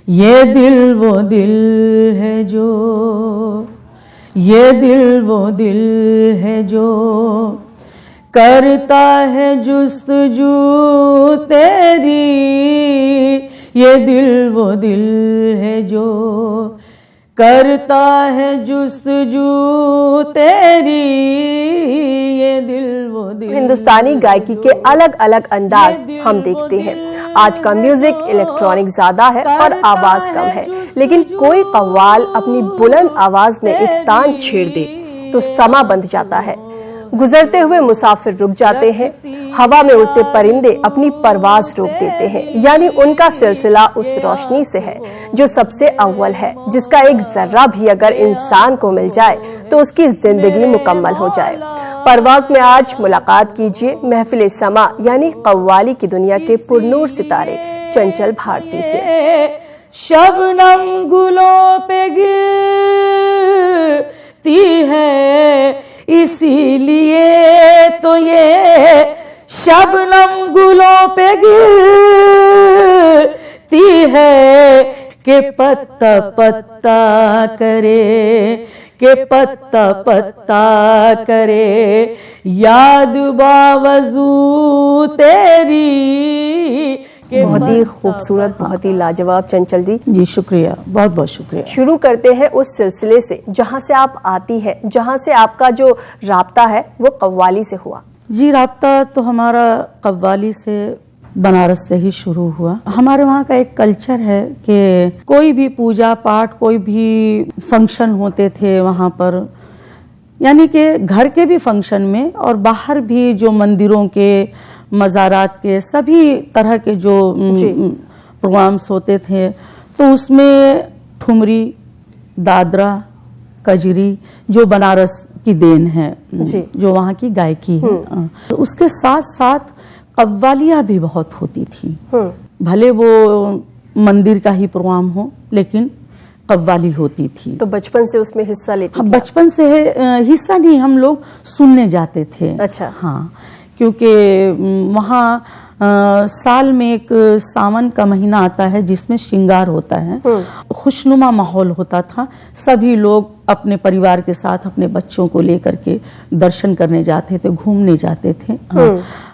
یہ دل وہ دل ہے جو، یہ دل وہ دل ہے جو کرتا ہے جستجو تیری، یہ دل وہ دل ہے جو کرتا ہے جستجو تیری، یہ دل وہ دل۔ ہندوستانی گائکی کے الگ الگ انداز ہم دیکھتے ہیں۔ آج کا میوزک الیکٹرانک زیادہ ہے اور آواز کم ہے، لیکن کوئی قوال اپنی بلند آواز میں ایک تان چھیڑ دے تو سما بندھ جاتا ہے، گزرتے ہوئے مسافر رک جاتے ہیں، ہوا میں اڑتے پرندے اپنی پرواز روک دیتے ہیں، یعنی ان کا سلسلہ اس روشنی سے ہے جو سب سے اول ہے، جس کا ایک ذرہ بھی اگر انسان کو مل جائے تو اس کی زندگی مکمل ہو جائے۔ پرواز میں آج ملاقات کیجیے محفل سما یعنی قوالی کی دنیا کے پرنور ستارے چنچل بھارتی سے۔ شبنم گلوں پہ گرتی ہے اسی لیے تو یہ شبنم گلوں پہ گرتی ہے کہ پتا پتا کرے، کہ پتا پتا کرے یاد باوضو تیری۔ بہت ہی خوبصورت، بہت ہی لاجواب چنچل جی۔ جی شکریہ، بہت بہت شکریہ۔ شروع کرتے ہیں اس سلسلے سے جہاں سے آپ آتی ہے، جہاں سے آپ کا جو رابطہ ہے وہ قوالی سے ہوا۔ جی رابطہ تو ہمارا قوالی سے بنارس سے ہی شروع ہوا۔ ہمارے وہاں کا ایک کلچر ہے کہ کوئی بھی پوجا پاٹ، کوئی بھی فنکشن ہوتے تھے وہاں پر، یعنی کہ گھر کے بھی فنکشن میں اور باہر بھی جو مندروں کے، مزارات کے، سبھی طرح کے جو پروگرامس ہوتے تھے تو اس میں ٹھمری، دادرا، کجری جو بنارس کی دین ہے، جو وہاں کی گائکی ہے، اس کے ساتھ ساتھ قوالیاں بھی بہت ہوتی تھی، بھلے وہ مندر کا ہی پروگرام ہو لیکن قوالی ہوتی تھی۔ تو بچپن سے اس میں حصہ لیتی تھی؟ بچپن سے حصہ نہیں، ہم لوگ سننے جاتے تھے۔ اچھا۔ ہاں، کیونکہ وہاں سال میں ایک ساون کا مہینہ آتا ہے جس میں شنگار ہوتا ہے، خوشنما ماحول ہوتا تھا، سبھی لوگ اپنے پریوار کے ساتھ اپنے بچوں کو لے کر کے درشن کرنے جاتے تھے، گھومنے جاتے تھے،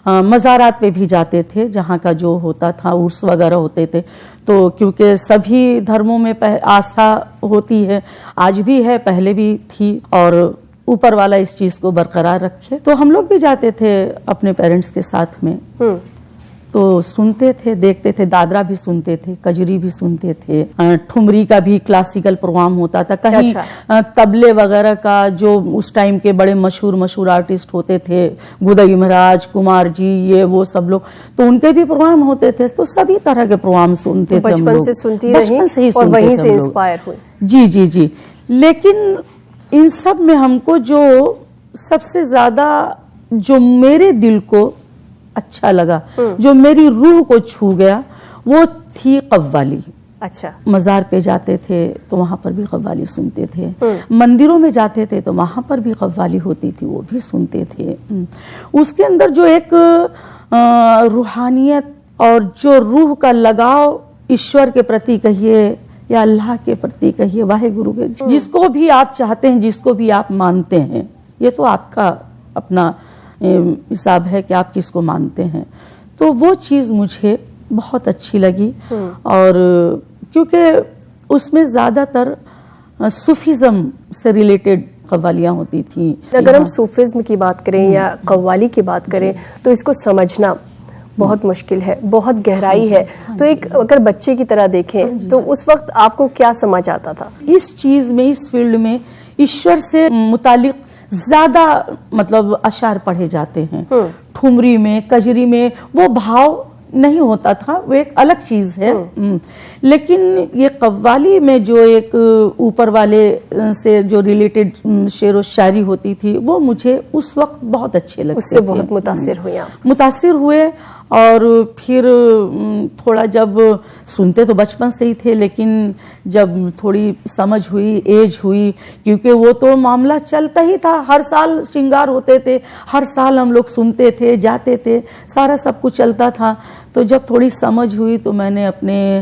مزارات پہ بھی جاتے تھے جہاں کا جو ہوتا تھا، عرس وغیرہ ہوتے تھے۔ تو کیونکہ سبھی دھرموں میں آستھا ہوتی ہے، آج بھی ہے، پہلے بھی تھی، اور اوپر والا اس چیز کو برقرار رکھے، تو ہم لوگ بھی جاتے تھے اپنے پیرنٹس کے ساتھ میں، تو سنتے تھے، دیکھتے تھے، دادرا بھی سنتے تھے، کجری بھی سنتے تھے، ٹھمری کا بھی کلاسیکل پروگرام ہوتا تھا، کہیں طبلے وغیرہ کا جو اس ٹائم کے بڑے مشہور آرٹسٹ ہوتے تھے، گودئی مہاراج، کمار جی، یہ وہ سب لوگ، تو ان کے بھی پروگرام ہوتے تھے، تو سبھی طرح کے پروگرام سنتے تھے، بچپن سے سنتی رہی اور وہیں سے انسپائر ہوئی۔ جی جی جی، لیکن ان سب میں ہم کو جو سب سے زیادہ جو میرے دل کو اچھا لگا، جو میری روح کو چھو گیا، وہ تھی قوالی۔ اچھا۔ مزار پہ جاتے تھے تو وہاں پر بھی قوالی سنتے تھے، مندروں میں جاتے تھے تو وہاں پر بھی قوالی ہوتی تھی، وہ بھی سنتے تھے۔ اس کے اندر جو ایک روحانیت اور جو روح کا لگاؤ ایشور کے پرتی کہیے یا اللہ کے پرتی کہیے، واحد گرو کے، جس کو بھی آپ چاہتے ہیں، جس کو بھی آپ مانتے ہیں، یہ تو آپ کا اپنا حساب ہے کہ آپ کس کو مانتے ہیں، تو وہ چیز مجھے بہت اچھی لگی، اور کیونکہ اس میں زیادہ تر صوفیزم سے ریلیٹڈ قوالیاں ہوتی تھیں۔ اگر ہم صوفیزم کی بات کریں یا قوالی کی بات کریں تو اس کو سمجھنا بہت مشکل ہے، بہت گہرائی ہے، تو ایک اگر بچے کی طرح دیکھیں تو اس وقت آپ کو کیا سمجھ آتا تھا؟ اس چیز میں، اس فیلڈ میں ایشور سے متعلق زیادہ مطلب اشعار پڑھے جاتے ہیں، ٹھمری میں، کجری میں وہ بھاؤ نہیں ہوتا تھا، وہ ایک الگ چیز ہے، لیکن یہ قوالی میں جو ایک اوپر والے سے جو ریلیٹڈ شعر و شاعری ہوتی تھی، وہ مجھے اس وقت بہت اچھے لگتے اس سے بہت متاثر ہوئے آپ؟ متاثر ہوئے، اور پھر تھوڑا جب سنتے تو بچپن سے ہی تھے، لیکن جب تھوڑی سمجھ ہوئی، ایج ہوئی، کیونکہ وہ تو معاملہ چلتا ہی تھا، ہر سال شنگار ہوتے تھے، ہر سال ہم لوگ سنتے تھے، جاتے تھے، سارا سب کچھ چلتا تھا، تو جب تھوڑی سمجھ ہوئی تو میں نے اپنے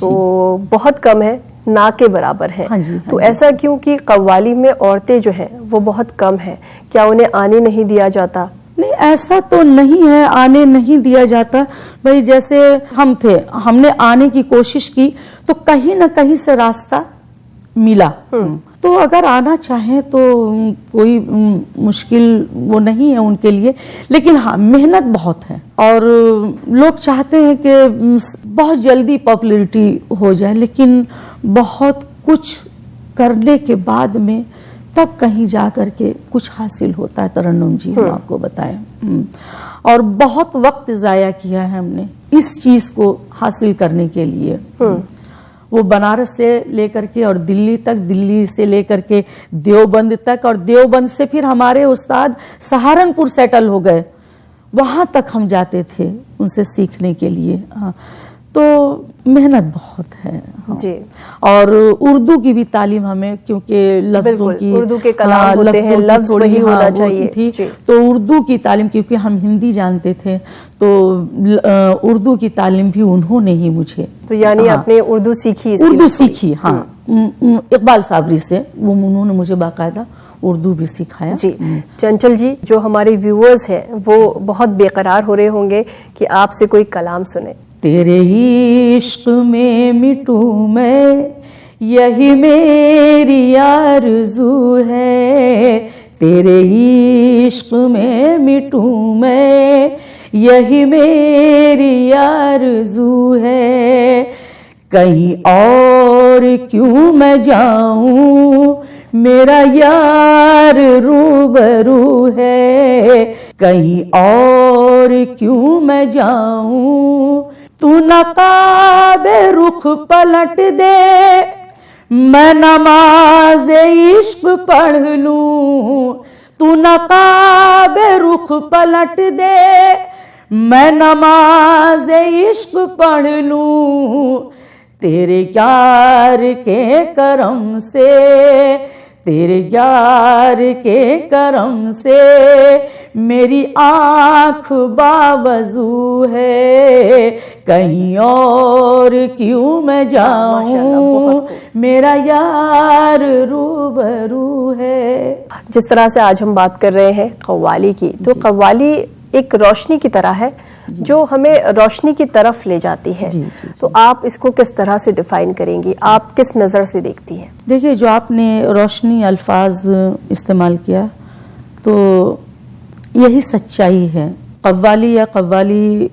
تو بہت کم ہے، نہ کے برابر ہے. ہاں جی، تو ایسا کیوں کہ قوالی میں عورتیں جو ہیں وہ بہت کم ہیں؟ کیا انہیں آنے نہیں دیا جاتا؟ نہیں، ایسا تو نہیں ہے، آنے نہیں دیا جاتا. بھائی جیسے ہم تھے، ہم نے آنے کی کوشش کی تو کہیں نہ کہیں سے راستہ ملا. تو اگر آنا چاہیں تو کوئی مشکل وہ نہیں ہے ان کے لیے، لیکن ہاں محنت بہت ہے اور لوگ چاہتے ہیں کہ بہت جلدی پاپولیرٹی ہو جائے، لیکن بہت کچھ کرنے کے بعد میں تب کہیں جا کر کے کچھ حاصل ہوتا ہے. ترنم جی ہم آپ کو بتائیں، اور بہت وقت ضائع کیا ہے ہم نے اس چیز کو حاصل کرنے کے لیے. وہ بنارس سے لے کر کے اور دلی تک، دلی سے لے کر کے دیوبند تک، اور دیوبند سے پھر ہمارے استاد سہارنپور سیٹل ہو گئے، وہاں تک ہم جاتے تھے ان سے سیکھنے کے لیے. تو محنت بہت ہے. جی. اور اردو کی بھی تعلیم ہمیں، کیونکہ لفظوں کی، اردو کے کلام ہوتے ہیں، لفظ وہی ہونا چاہیے. جی. تو اردو کی تعلیم، کیونکہ ہم ہندی جانتے تھے تو اردو کی تعلیم بھی انہوں نے ہی مجھے. تو یعنی آپ نے اردو سیکھی؟ اردو سیکھی، ہاں. اقبال صابری سے انہوں نے مجھے باقاعدہ اردو بھی سکھایا. جی. چنچل جی، جو ہمارے ویورز ہیں وہ بہت بے قرار ہو رہے ہوں گے کہ آپ سے کوئی کلام سنیں. تیرے عشق میں مٹوں میں، یہی میری آرزو ہے. تیرے عشق میں مٹوں میں، یہی میری آرزو ہے. کہیں اور کیوں میں جاؤں، میرا یار روبرو ہے. کہیں اور کیوں میں جاؤں، تو نقاب رخ پلٹ دے، میں نماز عشق پڑھ لوں. تو نقاب رخ پلٹ دے، میں نماز عشق پڑھ لوں. تیرے یار کے کرم سے، تیرے یار کے کرم سے میری آنکھ باوضو ہے. کہیں اور کیوں میں جاؤں، میرا یار روبرو ہے. جس طرح سے آج ہم بات کر رہے ہیں قوالی کی، تو قوالی ایک روشنی کی طرح ہے جو ہمیں روشنی کی طرف لے جاتی ہے. تو آپ اس کو کس طرح سے ڈیفائن کریں گی؟ آپ کس نظر سے دیکھتی ہیں؟ دیکھیے، جو آپ نے روشنی الفاظ استعمال کیا تو یہی سچائی ہے. قوالی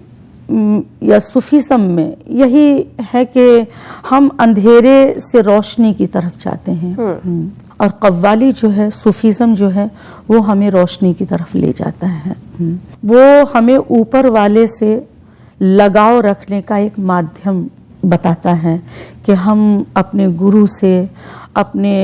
یا صوفیزم میں یہی ہے کہ ہم اندھیرے سے روشنی کی طرف جاتے ہیں، اور قوالی جو ہے، صوفیزم جو ہے، وہ ہمیں روشنی کی طرف لے جاتا ہے. وہ ہمیں اوپر والے سے لگاؤ رکھنے کا ایک مادھیم بتاتا ہے کہ ہم اپنے گرو سے، اپنے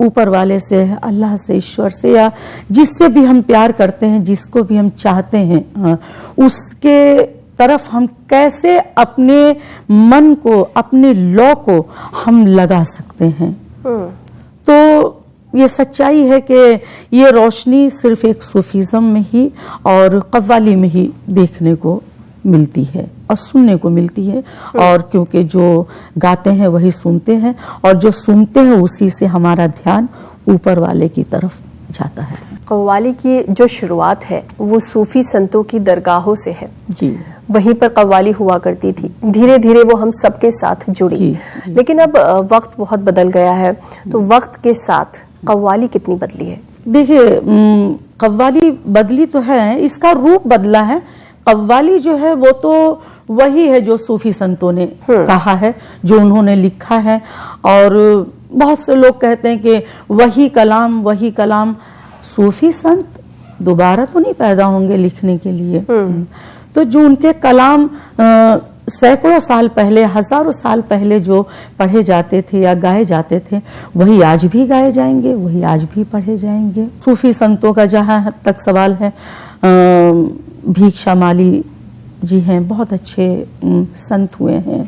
اوپر والے سے، اللہ سے، ایشور سے، یا جس سے بھی ہم پیار کرتے ہیں، جس کو بھی ہم چاہتے ہیں، اس کے طرف ہم کیسے اپنے من کو، اپنے لو کو ہم لگا سکتے ہیں. تو یہ سچائی ہے کہ یہ روشنی صرف ایک صوفیزم میں ہی اور قوالی میں ہی دیکھنے کو ملتی ہے اور سننے کو ملتی ہے. اور کیونکہ جو گاتے ہیں وہی سنتے ہیں، اور جو سنتے ہیں اسی سے ہمارا دھیان اوپر والے کی طرف جاتا ہے. قوالی کی جو شروعات ہے وہ صوفی سنتوں کی درگاہوں سے ہے. جی. وہیں پر قوالی ہوا کرتی تھی. دھیرے دھیرے وہ ہم سب کے ساتھ جڑی. لیکن اب وقت بہت بدل گیا ہے، تو وقت کے ساتھ قوالی کتنی بدلی ہے؟ دیکھیے، قوالی بدلی تو ہے، اس کا روپ بدلا ہے. قوالی جو ہے وہ تو وہی ہے جو صوفی سنتوں نے کہا ہے، جو انہوں نے لکھا ہے. اور بہت سے لوگ کہتے ہیں کہ وہی کلام. صوفی سنت دوبارہ تو نہیں پیدا ہوں گے لکھنے کے لیے. تو جو ان کے کلام سینکڑوں سال پہلے، ہزاروں سال پہلے جو پڑھے جاتے تھے یا گائے جاتے تھے، وہی آج بھی گائے جائیں گے، وہی آج بھی پڑھے جائیں گے. صوفی سنتوں کا جہاں تک سوال ہے، بھیکشا مالی جی ہیں، بہت اچھے سنت ہوئے ہیں،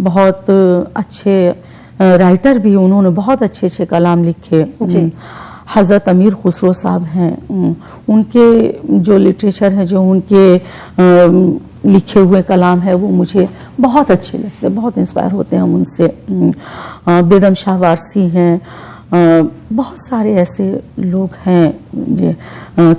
بہت اچھے رائٹر بھی، انہوں نے بہت اچھے اچھے کلام لکھے. حضرت امیر خسرو صاحب ہیں، ان کے جو لٹریچر ہے، جو ان کے لکھے ہوئے کلام ہے وہ مجھے بہت اچھے لگتے ہیں, بہت انسپائر ہوتے ہیں ہم ان سے. بیدم شاہ وارسی ہیں, بہت سارے ایسے لوگ ہیں,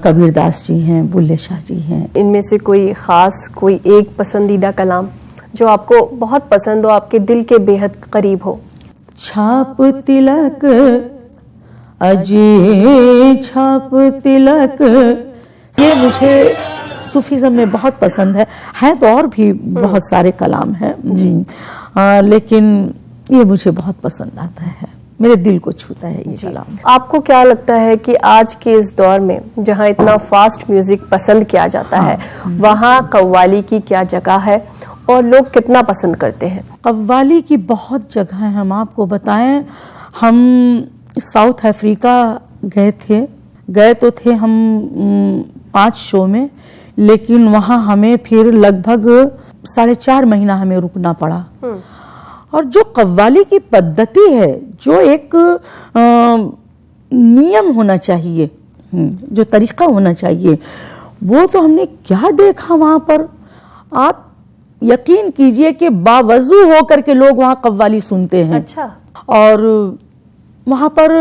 کبیر داس جی ہیں, بلے شاہ جی ہیں. ان میں سے کوئی خاص, کوئی ایک پسندیدہ کلام جو آپ کو بہت پسند ہو, آپ کے دل کے بے حد قریب ہو؟ چھاپ تلک اجی چھاپ تلک, یہ مجھے صوفیزم میں بہت پسند ہے تو اور بھی بہت سارے کلام ہیں لیکن یہ مجھے بہت پسند آتا ہے, میرے دل کو چھوتا ہے یہ کلام. آپ کو کیا لگتا ہے کہ آج کے اس دور میں جہاں اتنا فاسٹ میوزک پسند کیا جاتا ہے, وہاں قوالی کی کیا جگہ ہے اور لوگ کتنا پسند کرتے ہیں؟ قوالی کی بہت جگہ ہے. ہم آپ کو بتائیں, ہم ساؤتھ افریقہ گئے تو تھے ہم 5 شو میں, لیکن وہاں ہمیں پھر لگ بھگ 4.5 مہینہ ہمیں رکنا پڑا. اور جو قوالی کی پدھتی ہے, جو ایک نیم ہونا چاہیے, جو طریقہ ہونا چاہیے, وہ تو ہم نے کیا دیکھا وہاں پر. آپ یقین کیجئے کہ باوضو ہو کر کے لوگ وہاں قوالی سنتے ہیں. اچھا. اور وہاں پر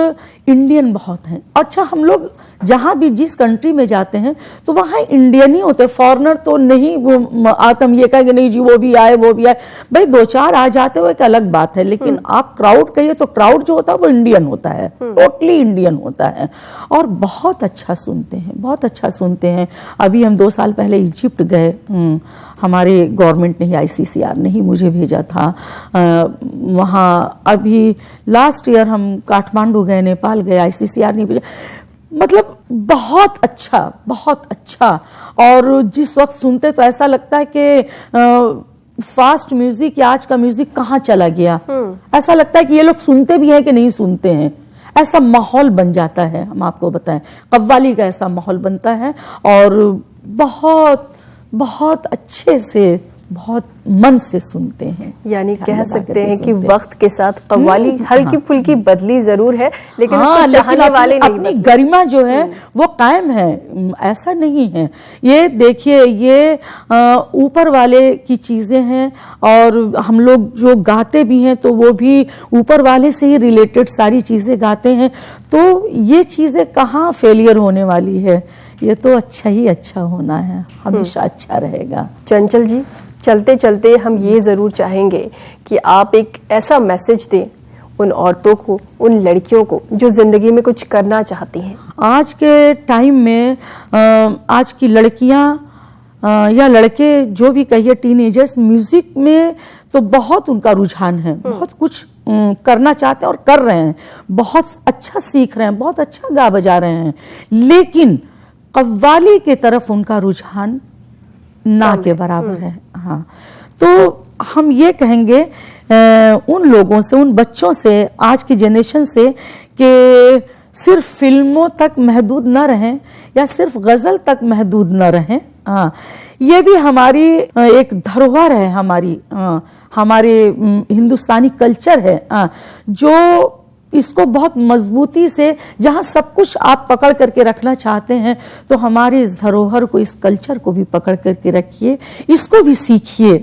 انڈین بہت ہیں. اچھا, ہم لوگ جہاں بھی جس کنٹری میں جاتے ہیں تو وہاں انڈین ہی ہوتے, فارنر تو نہیں. وہ آتم یہ کہیں کہ نہیں جی وہ بھی آئے وہ بھی آئے, بھائی 2-4 آ جاتے وہ ایک الگ بات ہے, لیکن آپ کراؤڈ کہیے تو کراؤڈ جو ہوتا ہے وہ انڈین ہوتا ہے, ٹوٹلی انڈین ہوتا ہے, اور بہت اچھا سنتے ہیں, بہت اچھا سنتے ہیں. ابھی ہم 2 سال پہلے ایجپٹ گئے, ہمارے گورنمنٹ نے ہی ICCR نے ہی مجھے بھیجا تھا وہاں. ابھی لاسٹ ایئر ہم کاٹھمانڈو گئے, نیپال گئے, ICCR نے بھیجا. مطلب بہت اچھا, بہت اچھا. اور جس وقت سنتے تو ایسا لگتا ہے کہ فاسٹ میوزک یا آج کا میوزک کہاں چلا گیا, ایسا لگتا ہے کہ یہ لوگ سنتے بھی ہیں کہ نہیں سنتے ہیں. ایسا ماحول بن جاتا ہے. ہم آپ کو بتائیں, قوالی کا ایسا ماحول بنتا ہے, اور بہت بہت اچھے سے, بہت من سے سنتے ہیں. یعنی کہہ سکتے ہیں کہ وقت کے ساتھ قوالی ہلکی پھلکی بدلی ضرور ہے, لیکن اس کو چاہنے والے نہیں بدلے. اپنی گرما جو ہے وہ قائم ہے, ایسا نہیں ہے. یہ دیکھیے, یہ اوپر والے کی چیزیں ہیں, اور ہم لوگ جو گاتے بھی ہیں تو وہ بھی اوپر والے سے ہی ریلیٹڈ ساری چیزیں گاتے ہیں. تو یہ چیزیں کہاں فیلئر ہونے والی ہے, یہ تو اچھا ہی اچھا ہونا ہے, ہمیشہ اچھا رہے گا. چنچل جی, چلتے چلتے ہم یہ ضرور چاہیں گے کہ آپ ایک ایسا میسج دیں ان عورتوں کو, ان لڑکیوں کو جو زندگی میں کچھ کرنا چاہتی ہیں. آج کے ٹائم میں آج کی لڑکیاں یا لڑکے جو بھی کہیے, ٹین ایجرز, میوزک میں تو بہت ان کا رجحان ہے, بہت کچھ کرنا چاہتے ہیں اور کر رہے ہیں, بہت اچھا سیکھ رہے ہیں, بہت اچھا گا بجا رہے ہیں, لیکن قوالی کی طرف ان کا رجحان نہ کے برابر ہے. ہاں, تو ہم یہ کہیں گے ان لوگوں سے, ان بچوں سے, آج کی جنریشن سے, کہ صرف فلموں تک محدود نہ رہیں یا صرف غزل تک محدود نہ رہیں. ہاں, یہ بھی ہماری ایک دھروہر ہے, ہمارے ہندوستانی کلچر ہے, جو اس کو بہت مضبوطی سے, جہاں سب کچھ آپ پکڑ کر کے رکھنا چاہتے ہیں, تو ہمارے اس دھروہر کو, اس کلچر کو بھی پکڑ کر کے رکھیے, اس کو بھی سیکھیے.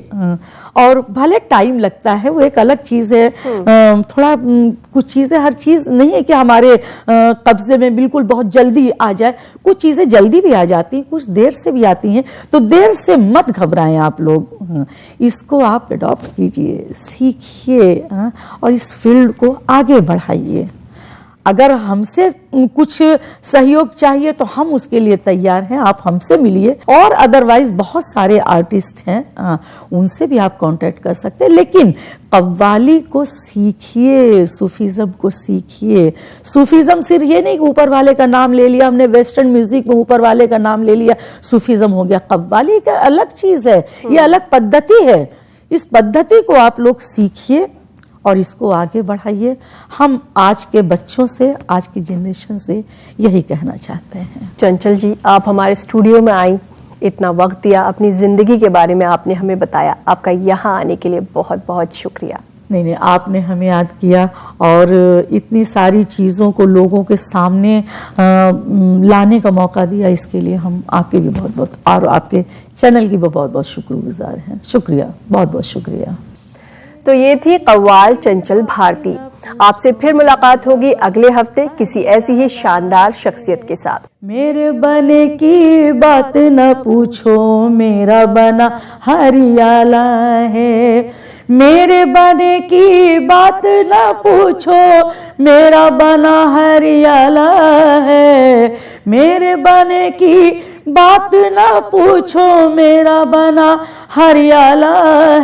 اور بھلے ٹائم لگتا ہے, وہ ایک الگ چیز ہے, تھوڑا کچھ چیزیں, ہر چیز نہیں ہے کہ ہمارے قبضے میں بالکل بہت جلدی آ جائے, کچھ چیزیں جلدی بھی آ جاتی ہیں, کچھ دیر سے بھی آتی ہیں. تو دیر سے مت گھبرائیں آپ لوگ, اس کو آپ اڈاپٹ کیجئے, سیکھیے, اور اس فیلڈ کو آگے بڑھائیے. اگر ہم سے کچھ سہیوگ چاہیے تو ہم اس کے لیے تیار ہیں, آپ ہم سے ملیے. اور ادروائز بہت سارے آرٹسٹ ہیں, ان سے بھی آپ کانٹیکٹ کر سکتے ہیں, لیکن قوالی کو سیکھیے, صوفیزم کو سیکھیے. صوفیزم صرف یہ نہیں کہ اوپر والے کا نام لے لیا ہم نے, ویسٹرن میوزک میں اوپر والے کا نام لے لیا, صوفیزم ہو گیا. قوالی کا الگ چیز ہے, یہ الگ پدھتی ہے. اس پدھتی کو آپ لوگ سیکھیے اور اس کو آگے بڑھائیے. ہم آج کے بچوں سے, آج کی جنریشن سے یہی کہنا چاہتے ہیں. چنچل جی, آپ ہمارے اسٹوڈیو میں آئیں, اتنا وقت دیا, اپنی زندگی کے بارے میں آپ نے ہمیں بتایا. آپ کا یہاں آنے کے لیے بہت بہت شکریہ. نہیں آپ نے ہمیں یاد کیا اور اتنی ساری چیزوں کو لوگوں کے سامنے لانے کا موقع دیا، اس کے لیے ہم آپ کے بھی بہت بہت اور آپ کے چینل کی بھی بہت بہت شکر گزار ہیں. شکریہ، بہت بہت شکریہ. تو یہ تھی قوال چنچل بھارتی. آپ سے پھر ملاقات ہوگی اگلے ہفتے کسی ایسی ہی شاندار شخصیت کے ساتھ. میرے بنے کی بات نہ پوچھو، میرا بنا ہریالہ ہے. میرے بنے کی بات نہ پوچھو، میرا بنا ہریالہ ہے. میرے بنے کی بات نہ پوچھو، میرا بنا ہریالہ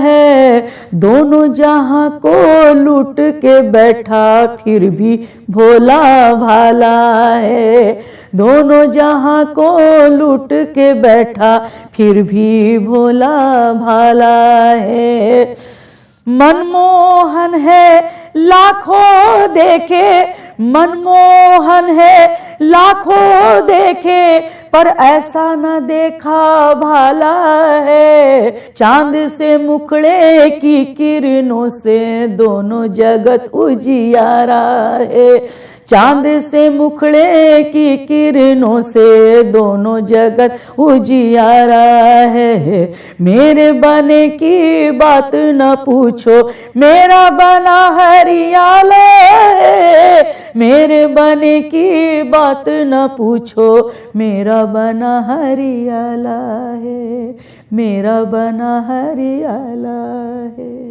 ہے. دونوں جہاں کو لوٹ کے بیٹھا پھر بھی بھولا بھالا ہے. دونوں جہاں کو لوٹ کے بیٹھا پھر بھی بھولا بھالا ہے. منموہن ہے لاکھوں دیکھے، منموہن ہے لاکھوں دیکھے، پر ایسا نہ دیکھا بھالا ہے. چاند سے مکھڑے کی کرنوں سے دونوں جگت اجیارا ہے. چاند سے مکھڑے کی کرنوں سے دونوں جگت اجیارا ہے. میرے بنے کی بات نہ پوچھو، میرا بنا ہریالہ ہے. میرے بنے کی بات نہ پوچھو، میرا بنا ہریالہ ہے. میرا بنا ہریالہ ہے.